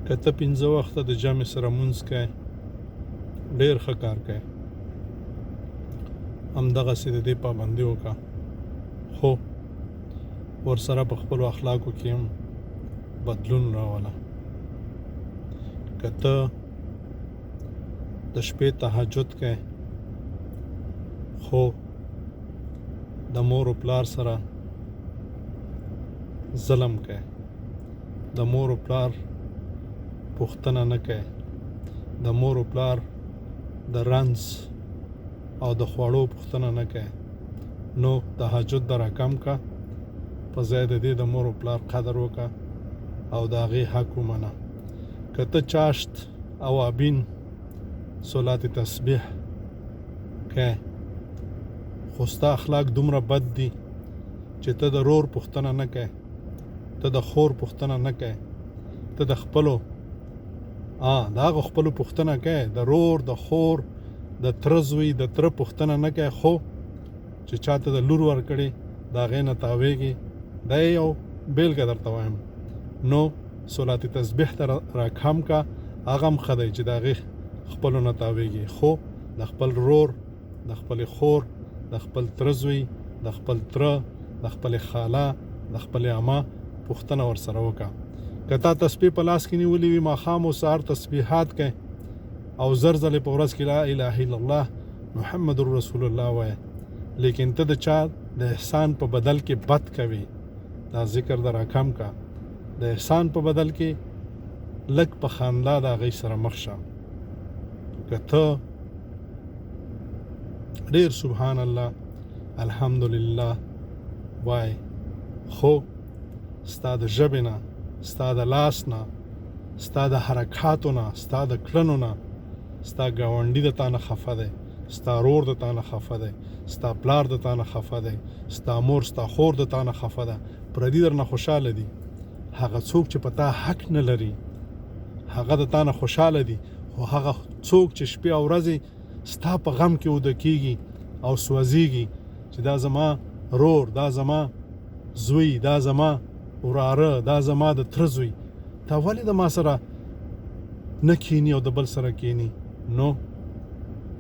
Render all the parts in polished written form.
که ته 5 وخته د جمع سره مونځ کوې ډېر ښه کار کوې، همدغسې د دې پابندي وکړه، خو ورسره په خپلو اخلاقو کې هم بدلون راوله. که ته د شپې تهجد کوې خو د مور و پلار سره ظلم کوې، د مور و پلار پوښتنه نه کوې، د مور و پلار د رنځ او د خوړو پوښتنه نه کوې، نو تهجد در کم که، په ځای د دې د مور و پلار قدر وکړه او د هغې حق ومنه. که ته چاشت اوابین صلات تسبیح کوې خو ستا اخلاق دومره بد دي چې ته د رور پوښتنه نه کوې، ته د خور پوښتنه نه کوې، ته د خپلو د هغو خپلو پوښتنه کوې، د رور، د خور، د تره زوی، د تره پوښتنه نه کوې، خو چې چاته د لور ورکړې د هغې نه تاویږي. دا یو بیلګه درته وایم. نو صلات تسبیح ته راکم که، هغه هم ښه دی چې د هغې خپلو نه تاویږي، خو د خپل رور، د خپلې خور، د خپل تره زوی، د خپل تره، د خپلې خاله، د خپلې عمه پوښتنه ورسره وکړه. که تا تسبیح په لاس کې نیولې وي، ماښام او سهار تسبیحات کوې او زر ځلې په ورځ کې لا اله الا الله محمد رسول الله وایه، لیکن ته د چا د احسان په بدل کې بد کوي، دا ذکر در راکم که. د احسان په بدل کې لږ په خندا د هغې سره مخ شه. که ته ډېر سبحان الله الحمدلله وای، خو ستا د ژبې نه، ستا د لاس نه، ستا د حرکاتو نه، ستا د کړنو نه ستا ګاونډي د تا نه خفه دی، ستا رور د تا نه خفه دی، ستا پلار د تا نه خفه دی، ستا مور، ستا خور د تا نه خفه ده، پردي در نه خوشحاله دي. هغه څوک چې په تا حق نه لري هغه د تا نه خوشحاله دي، خو هغه څوک چې شپې او ورځې ستا په غم کې اوده کېږي او سوځېږي چې دا زما رور، دا زما زوی، دا زما وراره، دا زما د تره زوی، تا ولې د ما سره نه کینی او د بل سره کینی؟ نو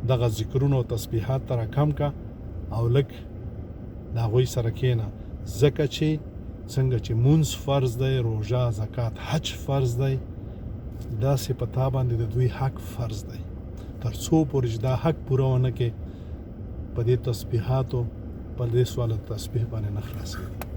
دغه ذکرونه او تسبیحات ته راکم که او لږ د هغوی سره کینه، ځکه چې څنګه چې مونځ فرض دی، روژه، زکات، حج فرض دی، داسې په تا باندې د دوی حق فرض دی. تر څو پورې چې دا حق پوره ونه کړې، په دې تسبیحاتو، په دې صلات تسبیح باندې نه خلاصېږي.